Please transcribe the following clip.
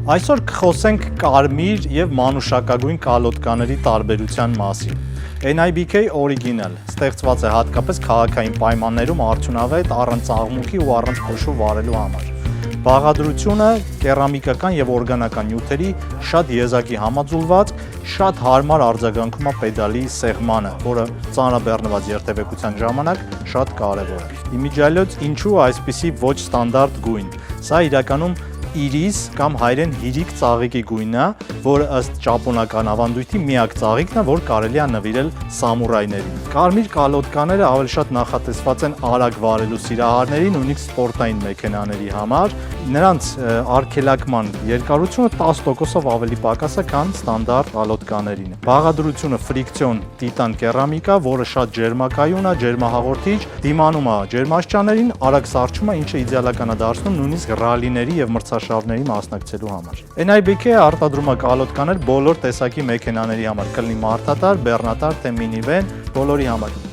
Այսօր կխոսենք կարմիր և մանուշակագույն կալոտկաների տարբերության մասին։ NIBK Original ստեղծված է հատկապես քաղաքային պայմաններում արդյունավետ առանց աղմուկի ու առանց փոշու վարելու համար։ Բաղադրությունը կերամիկական և օրգանական նյութերի շատ եզակի համաձուլվածք, շատ հարմար արձագանքում է պեդալի սեղմանը, որը ծանրաբեռնված երթևեկության ժամանակ շատ կարևոր է։ Իմիջիայլոց ինչու այսպիսի ոչ ստանդարտ գույն։ Սա իրականում իրիս կամ հայերեն հիրիկ ծաղիկի գույնն է, որը ըստ ճապոնական ավանդույթի միակ ծաղիկն է, որ կարելի է նվիրել սամուրայներին։ Կարմիր կալոտկաները ավելի շատ նախատեսված են արագ վարելու սիրահարներին, նույնիսկ սպորտային մեքենաների համար։ Նրանց արգելակման երկարությունը 10%-ով ավելի պակաս է, քան ստանդարտ կալոտկաներին։ Բաղադրությունը ֆրիկցիոն տիտան կերամիկա, որը շատ ջերմակայուն է, ջերմահաղորդիչ, դիմանում է ջերմաստիճաններին, արագ սառչում է, ինչը իդեալական է դարձնում նույնիսկ ռալիների և մրցաշավների մասնակցելու համար։ NIBK-ը արտադրում է կալոտկաներ բոլոր տեսակի մեքենաների համար, կլինի մարդատար, բեռնատար, թե մինիվեն, բոլորի համար։